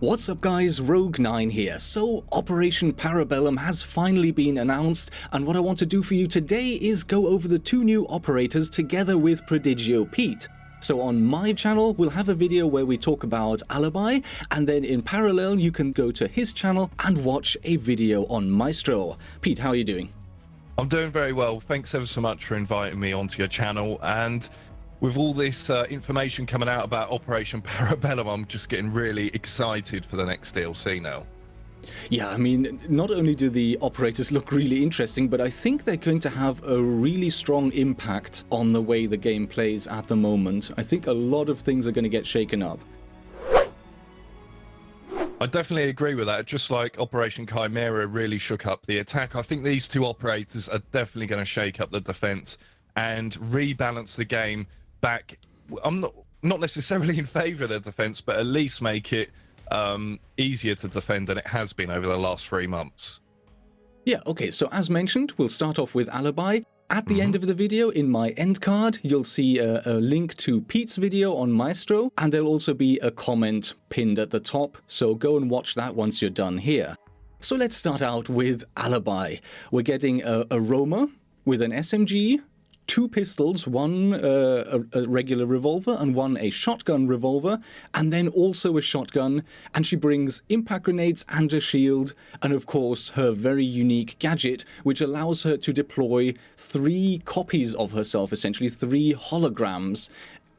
What's up guys, Rogue9 here. So Operation Parabellum has finally been announced, and what I want to do for you today is go over the two new operators together with Prodigio Pete. So on my channel, we'll have a video where we talk about Alibi, and then in parallel you can go to his channel and watch a video on Maestro. Pete, how are you doing? I'm doing very well. Thanks ever so much for inviting me onto your channel, and with all this information coming out about Operation Parabellum, I'm just getting really excited for the next DLC now. Yeah, I mean, not only do the operators look really interesting, but I think they're going to have a really strong impact on the way the game plays at the moment. I think a lot of things are going to get shaken up. I definitely agree with that. Just like Operation Chimera really shook up the attack, I think these two operators are definitely going to shake up the defense and rebalance the game back. I'm not necessarily in favor of the defense, but at least make it easier to defend than it has been over the last 3 months. Yeah, okay, so as mentioned, we'll start off with Alibi. At the end of the video, in my end card, you'll see a link to Pete's video on Maestro, and there'll also be a comment pinned at the top, so go and watch that once you're done here. So let's start out with Alibi. We're getting a Roma with an SMG, 2 pistols, one a regular revolver and one a shotgun revolver, and then also a shotgun, and she brings impact grenades and a shield, and of course her very unique gadget, which allows her to deploy 3 copies of herself, essentially 3 holograms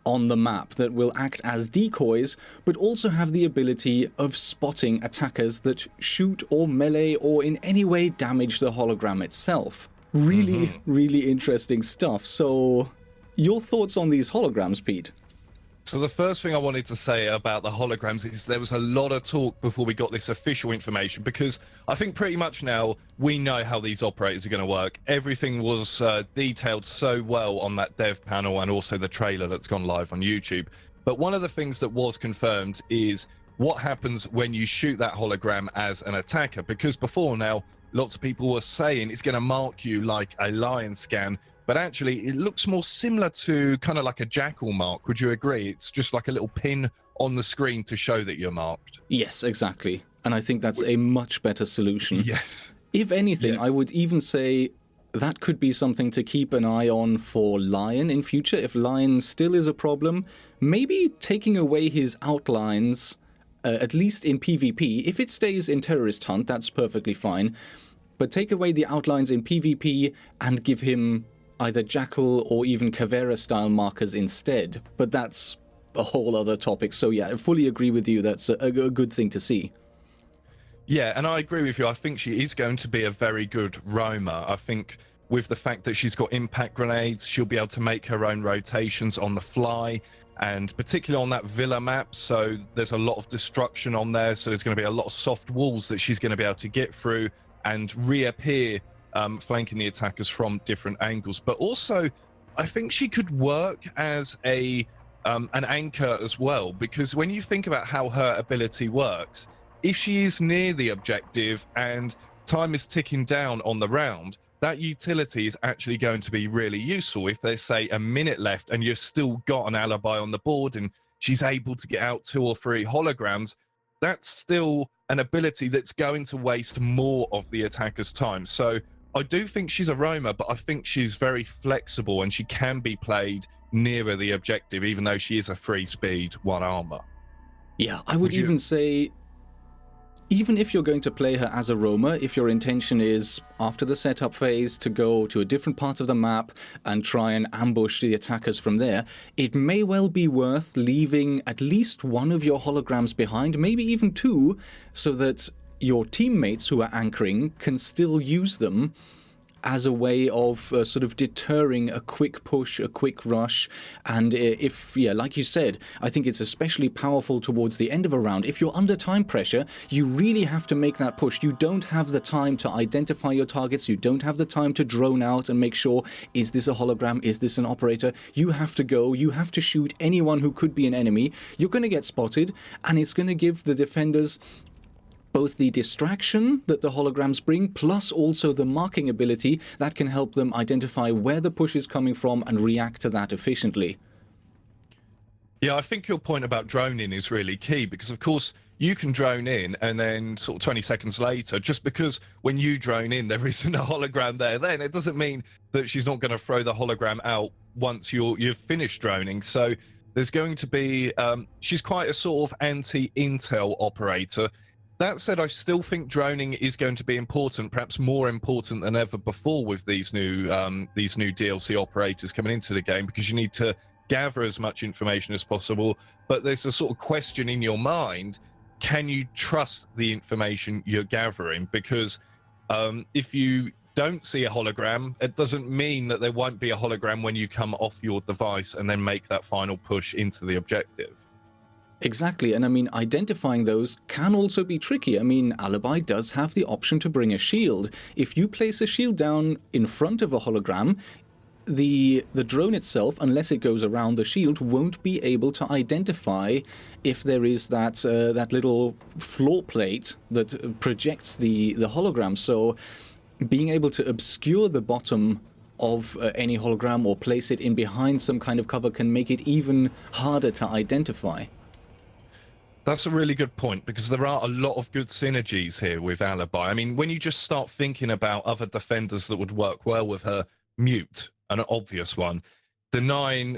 on the map that will act as decoys, but also have the ability of spotting attackers that shoot or melee or in any way damage the hologram itself. Really interesting stuff. So, your thoughts on these holograms, Pete? So the first thing I wanted to say about the holograms is there was a lot of talk before we got this official information, because I think pretty much now we know how these operators are going to work. Everything was detailed so well on that dev panel and also the trailer that's gone live on YouTube. But one of the things that was confirmed is what happens when you shoot that hologram as an attacker, because before now, lots of people were saying it's going to mark you like a lion scan, but actually it looks more similar to kind of like a jackal mark. Would you agree? It's just like a little pin on the screen to show that you're marked. Yes, exactly. And I think that's a much better solution. Yes. If anything, I would even say that could be something to keep an eye on for Lion in future. If Lion still is a problem, maybe taking away his outlines, at least in PvP. If it stays in Terrorist Hunt, that's perfectly fine. But take away the outlines in PvP and give him either Jackal or even Caveira-style markers instead. But that's a whole other topic. So yeah, I fully agree with you. That's a good thing to see. Yeah, and I agree with you. I think she is going to be a very good roamer. I think with the fact that she's got impact grenades, she'll be able to make her own rotations on the fly, and particularly on that villa map, so there's a lot of destruction on there, so there's going to be a lot of soft walls that she's going to be able to get through and reappear, flanking the attackers from different angles. But also, I think she could work as an anchor as well, because when you think about how her ability works, if she is near the objective and time is ticking down on the round, that utility is actually going to be really useful. If there's, say, a minute left and you've still got an alibi on the board and she's able to get out 2 or 3 holograms, that's still an ability that's going to waste more of the attacker's time. So I do think she's a roamer, but I think she's very flexible and she can be played nearer the objective, even though she is a 3 speed, 1 armor. Yeah, I would even say, even if you're going to play her as a roamer, if your intention is, after the setup phase, to go to a different part of the map and try and ambush the attackers from there, it may well be worth leaving at least 1 of your holograms behind, maybe even 2, so that your teammates who are anchoring can still use them as a way of sort of deterring a quick push, a quick rush. And like you said, I think it's especially powerful towards the end of a round. If you're under time pressure, you really have to make that push. You don't have the time to identify your targets. You don't have the time to drone out and make sure, is this a hologram? Is this an operator? You have to go. You have to shoot anyone who could be an enemy. You're going to get spotted, and it's going to give the defenders both the distraction that the holograms bring, plus also the marking ability that can help them identify where the push is coming from and react to that efficiently. Yeah, I think your point about droning is really key, because of course you can drone in and then sort of 20 seconds later, just because when you drone in there isn't a hologram there, then it doesn't mean that she's not going to throw the hologram out once you've finished droning. So there's going to be, she's quite a sort of anti-intel operator. That said, I still think droning is going to be important, perhaps more important than ever before with these new DLC operators coming into the game, because you need to gather as much information as possible. But there's a sort of question in your mind: can you trust the information you're gathering? Because if you don't see a hologram, it doesn't mean that there won't be a hologram when you come off your device and then make that final push into the objective. Exactly, and I mean, identifying those can also be tricky. I mean, Alibi does have the option to bring a shield. If you place a shield down in front of a hologram, the drone itself, unless it goes around the shield, won't be able to identify if there is that little floor plate that projects the hologram. So being able to obscure the bottom of any hologram or place it in behind some kind of cover can make it even harder to identify. That's a really good point, because there are a lot of good synergies here with Alibi. I mean, when you just start thinking about other defenders that would work well with her, Mute, an obvious one, denying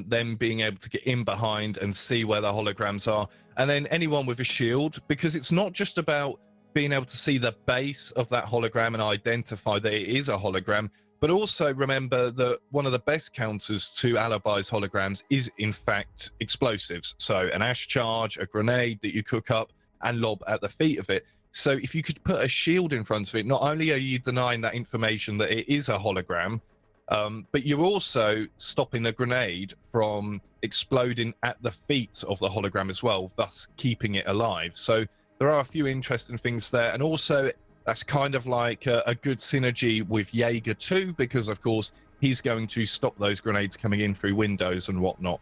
them being able to get in behind and see where the holograms are, and then anyone with a shield, because it's not just about being able to see the base of that hologram and identify that it is a hologram, but also remember that one of the best counters to Alibi's holograms is, in fact, explosives. So an ash charge, a grenade that you cook up and lob at the feet of it. So if you could put a shield in front of it, not only are you denying that information that it is a hologram, but you're also stopping the grenade from exploding at the feet of the hologram as well, thus keeping it alive. So there are a few interesting things there. And also, that's kind of like a good synergy with Jaeger too, because of course he's going to stop those grenades coming in through windows and whatnot.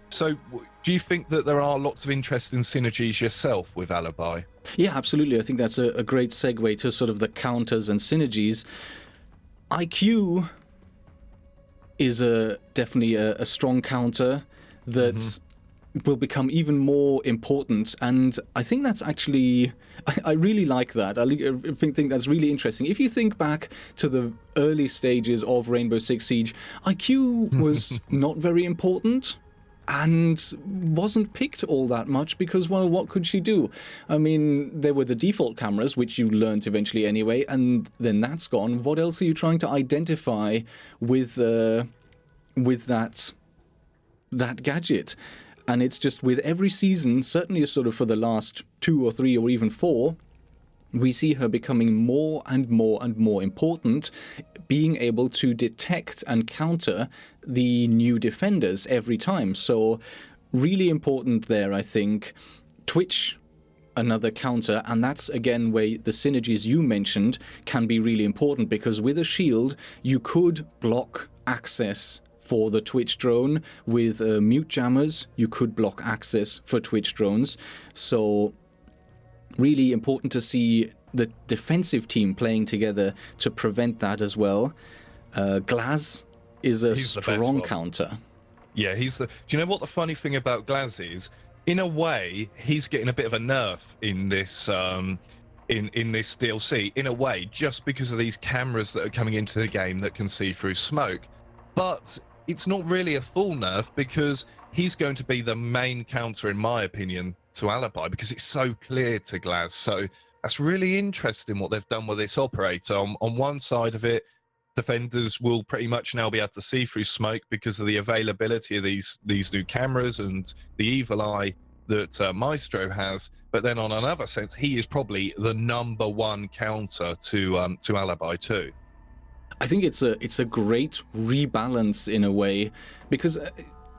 So do you think that there are lots of interesting synergies yourself with Alibi? Yeah, absolutely. I think that's a great segue to sort of the counters and synergies. IQ is definitely a strong counter that will become even more important, and I think that's actually, I really like that. I think that's really interesting. If you think back to the early stages of Rainbow Six Siege, IQ was not very important and wasn't picked all that much because, well, what could she do? I mean, there were the default cameras, which you learned eventually anyway, and then that's gone. What else are you trying to identify with that gadget? And it's just with every season, certainly sort of for the last 2 or 3 or even 4, we see her becoming more and more and more important, being able to detect and counter the new defenders every time. So really important there, I think. Twitch, another counter, and that's again where the synergies you mentioned can be really important, because with a shield, you could block access for the Twitch drone. With mute jammers, you could block access for Twitch drones. So really important to see the defensive team playing together to prevent that as well. Glaz is a strong counter. Yeah, do you know what the funny thing about Glaz is? In a way, he's getting a bit of a nerf in this in this DLC, in a way, just because of these cameras that are coming into the game that can see through smoke. But it's not really a full nerf, because he's going to be the main counter, in my opinion, to Alibi, because it's so clear to Glaz. So that's really interesting what they've done with this operator. On one side of it, defenders will pretty much now be able to see through smoke because of the availability of these new cameras and the evil eye that Maestro has. But then on another sense, he is probably the #1 counter to Alibi too. I think it's a great rebalance in a way, because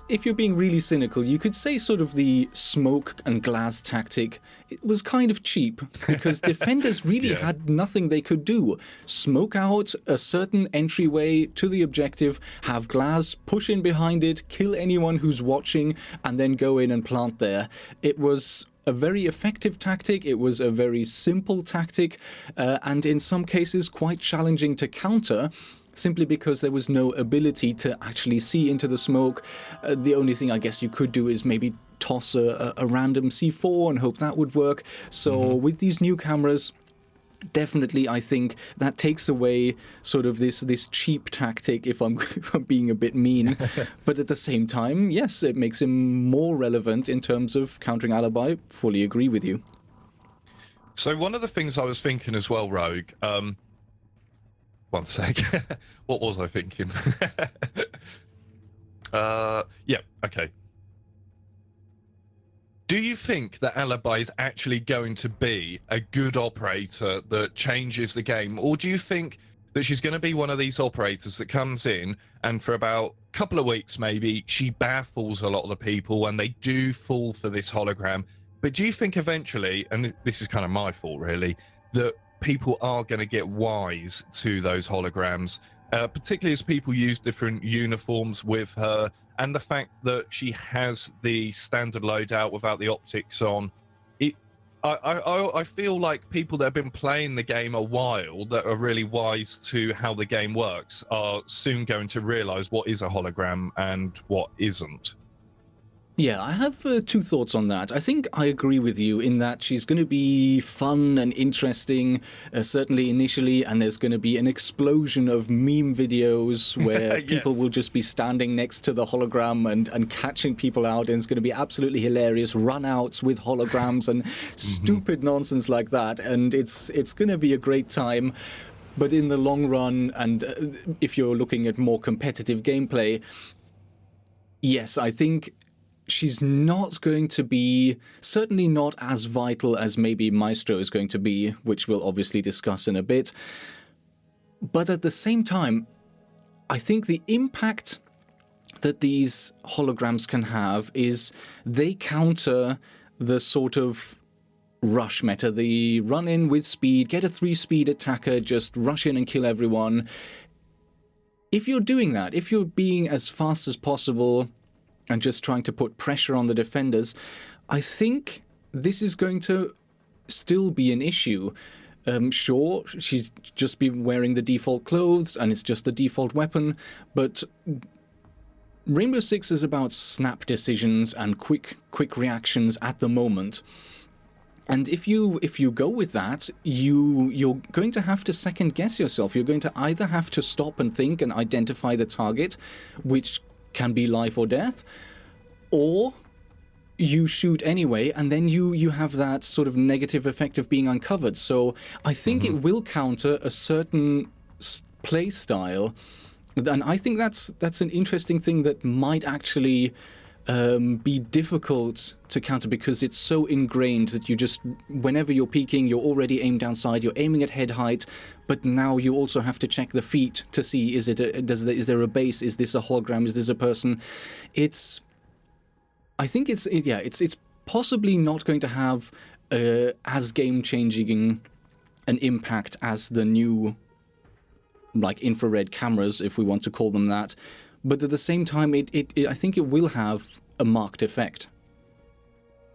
if you're being really cynical, you could say sort of the smoke and glass tactic, it was kind of cheap, because defenders really had nothing they could do. Smoke out a certain entryway to the objective, have glass, push in behind it, kill anyone who's watching, and then go in and plant there. It was a very effective tactic, it was a very simple tactic, and in some cases quite challenging to counter, simply because there was no ability to actually see into the smoke. The only thing I guess you could do is maybe toss a random C4 and hope that would work. So with these new cameras, definitely, I think that takes away sort of this cheap tactic, if I'm being a bit mean. But at the same time, yes, it makes him more relevant in terms of countering Alibi. Fully agree with you. So one of the things I was thinking as well, Rogue, one sec. What was I thinking? Yeah, okay. Do you think that Alibi is actually going to be a good operator that changes the game? Or do you think that she's going to be one of these operators that comes in and for about a couple of weeks maybe she baffles a lot of the people and they do fall for this hologram? But do you think eventually, and this is kind of my fault really, that people are going to get wise to those holograms, particularly as people use different uniforms with her, and the fact that she has the standard loadout without the optics on? I feel like people that have been playing the game a while, that are really wise to how the game works, are soon going to realize what is a hologram and what isn't. Yeah, I have two thoughts on that. I think I agree with you in that she's going to be fun and interesting, certainly initially, and there's going to be an explosion of meme videos where Yes. people will just be standing next to the hologram and catching people out, and it's going to be absolutely hilarious run-outs with holograms and stupid nonsense like that, and it's going to be a great time. But in the long run, and if you're looking at more competitive gameplay, yes, I think she's not going to be, certainly not as vital as maybe Maestro is going to be, which we'll obviously discuss in a bit. But at the same time, I think the impact that these holograms can have is they counter the sort of rush meta, the run in with speed, get a 3-speed attacker, just rush in and kill everyone. If you're doing that, if you're being as fast as possible and just trying to put pressure on the defenders, I think this is going to still be an issue. Sure, she's just been wearing the default clothes and it's just the default weapon, but Rainbow Six is about snap decisions and quick reactions at the moment. And if you go with that, you're going to have to second guess yourself. You're going to either have to stop and think and identify the target, which can be life or death, or you shoot anyway, and then you have that sort of negative effect of being uncovered. So I think it will counter a certain play style, and I think that's an interesting thing that might actually be difficult to counter, because it's so ingrained that you just, whenever you're peeking, you're already aimed down side, you're aiming at head height, but now you also have to check the feet to see, is there a base, is this a hologram, is this a person? I think it's possibly not going to have as game-changing an impact as the new, like, infrared cameras, if we want to call them that. But at the same time, I think it will have a marked effect.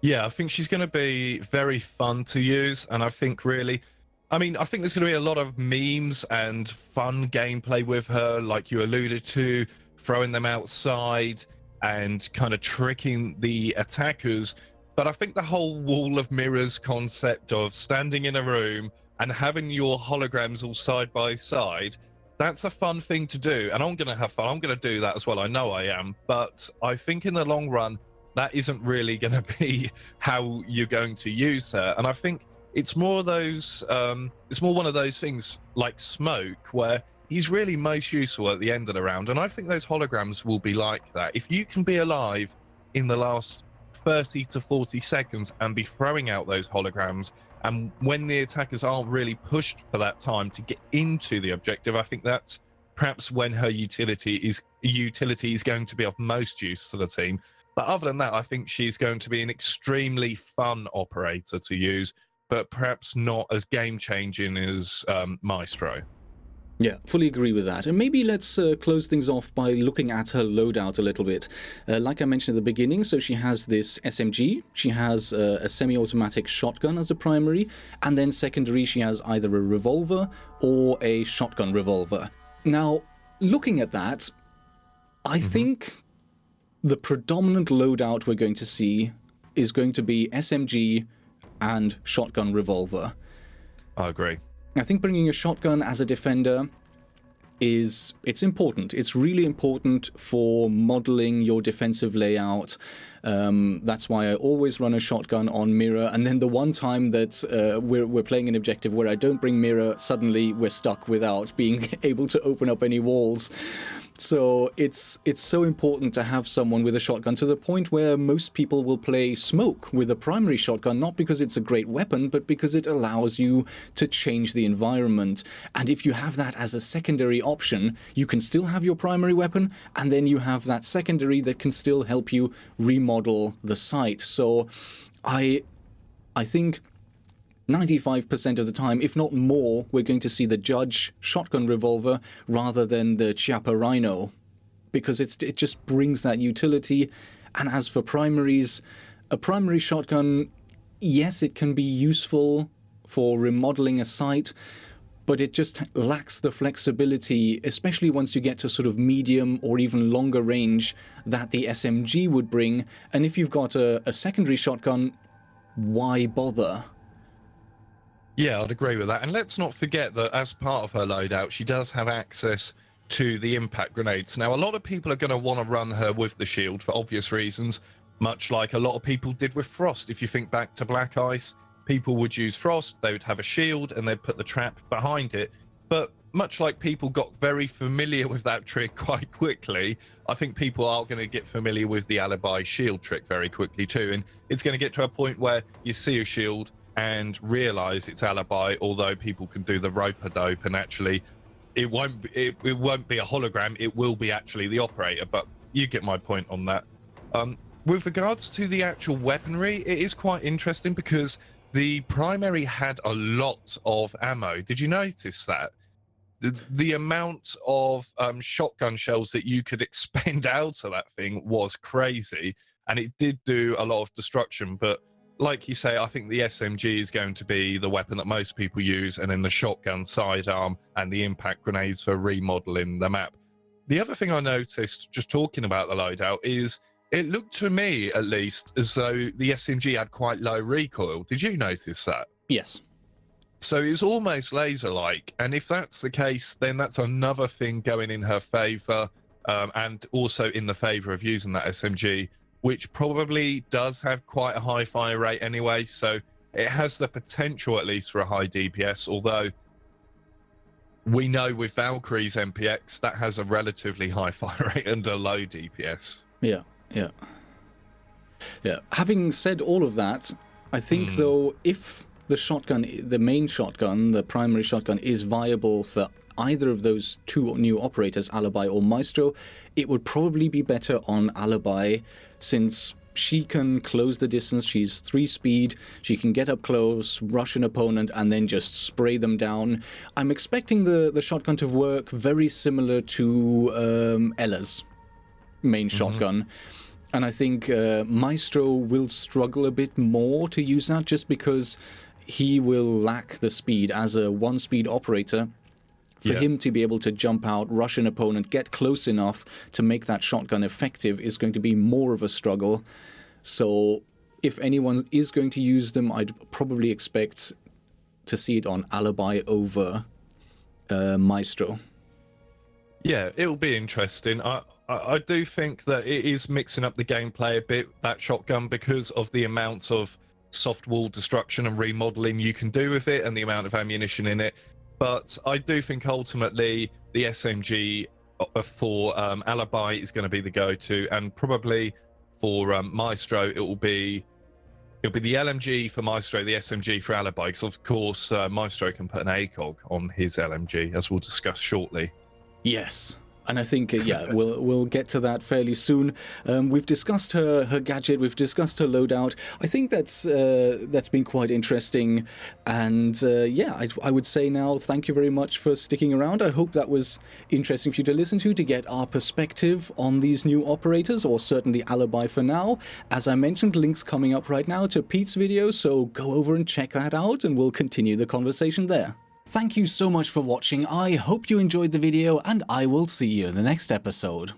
Yeah, I think she's going to be very fun to use, and I think there's going to be a lot of memes and fun gameplay with her, like you alluded to, throwing them outside and kind of tricking the attackers. But I think the whole wall of mirrors concept of standing in a room and having your holograms all side by side, that's a fun thing to do, and I'm going to have fun. I'm going to do that as well. I know I am, but I think in the long run, that isn't really going to be how you're going to use her. And I think it's more one of those things like Smoke, where he's really most useful at the end of the round. And I think those holograms will be like that. If you can be alive in the last 30 to 40 seconds and be throwing out those holograms, and when the attackers aren't really pushed for that time to get into the objective, I think that's perhaps when her utility is going to be of most use to the team. But other than that, I think she's going to be an extremely fun operator to use, but perhaps not as game-changing as Maestro. Yeah, fully agree with that. And maybe let's close things off by looking at her loadout a little bit. Like I mentioned at the beginning, so she has this SMG, she has a semi-automatic shotgun as a primary, and then secondary she has either a revolver or a shotgun revolver. Now, looking at that, I think the predominant loadout we're going to see is going to be SMG and shotgun revolver. I agree. I think bringing a shotgun as a defender it's important. It's really important for modeling your defensive layout. That's why I always run a shotgun on mirror. And then the one time that we're playing an objective where I don't bring mirror, suddenly we're stuck without being able to open up any walls. So it's so important to have someone with a shotgun, to the point where most people will play smoke with a primary shotgun, not because it's a great weapon, but because it allows you to change the environment. And if you have that as a secondary option, you can still have your primary weapon, and then you have that secondary that can still help you remodel the site. So I think 95% of the time, if not more, we're going to see the Judge shotgun revolver rather than the Chiappa Rhino, because it just brings that utility. And as for primaries, a primary shotgun, yes, it can be useful for remodeling a site, but it just lacks the flexibility, especially once you get to sort of medium or even longer range that the SMG would bring. And if you've got a secondary shotgun, why bother? Yeah, I'd agree with that. And let's not forget that as part of her loadout, she does have access to the impact grenades. Now, a lot of people are going to want to run her with the shield for obvious reasons, much like a lot of people did with Frost. If you think back to Black Ice, people would use Frost, they would have a shield, and they'd put the trap behind it. But much like people got very familiar with that trick quite quickly, I think people are going to get familiar with the Alibi shield trick very quickly too. And it's going to get to a point where you see a shield and realize it's Alibi, although people can do the rope-a-dope, and actually it won't be a hologram, it will be actually the operator. But you get my point on that. With regards to the actual weaponry, it is quite interesting because the primary had a lot of ammo. Did you notice that? The amount of shotgun shells that you could expend out of that thing was crazy, and it did do a lot of destruction. But like you say, I think the SMG is going to be the weapon that most people use, and then the shotgun sidearm and the impact grenades for remodeling the map. The other thing I noticed, just talking about the loadout, is it looked to me, at least, as though the SMG had quite low recoil. Did you notice that? Yes. So it's almost laser-like, and if that's the case, then that's another thing going in her favor, and also in the favor of using that SMG, which probably does have quite a high fire rate anyway, so it has the potential at least for a high DPS, although we know with Valkyrie's MPX that has a relatively high fire rate and a low DPS. Yeah. Having said all of that, I think though, if the shotgun, the main shotgun, the primary shotgun, is viable for either of those two new operators, Alibi or Maestro, it would probably be better on Alibi, since she can close the distance. She's 3 speed, she can get up close, rush an opponent, and then just spray them down. I'm expecting the shotgun to work very similar to Ella's main shotgun. And I think Maestro will struggle a bit more to use that, just because he will lack the speed as a 1-speed operator. For him to be able to jump out, rush an opponent, get close enough to make that shotgun effective is going to be more of a struggle. So if anyone is going to use them, I'd probably expect to see it on Alibi over Maestro. Yeah, it'll be interesting. I do think that it is mixing up the gameplay a bit, that shotgun, because of the amount of soft wall destruction and remodeling you can do with it and the amount of ammunition in it. But I do think ultimately the SMG for Alibi is going to be the go-to, and probably for Maestro it'll be the LMG for Maestro, the SMG for Alibi, because of course Maestro can put an ACOG on his LMG, as we'll discuss shortly. Yes. And I think, we'll get to that fairly soon. We've discussed her gadget, we've discussed her loadout. I think that's been quite interesting. And I would say now, thank you very much for sticking around. I hope that was interesting for you to listen to get our perspective on these new operators, or certainly Alibi for now. As I mentioned, links coming up right now to Pete's video, so go over and check that out, and we'll continue the conversation there. Thank you so much for watching. I hope you enjoyed the video, and I will see you in the next episode.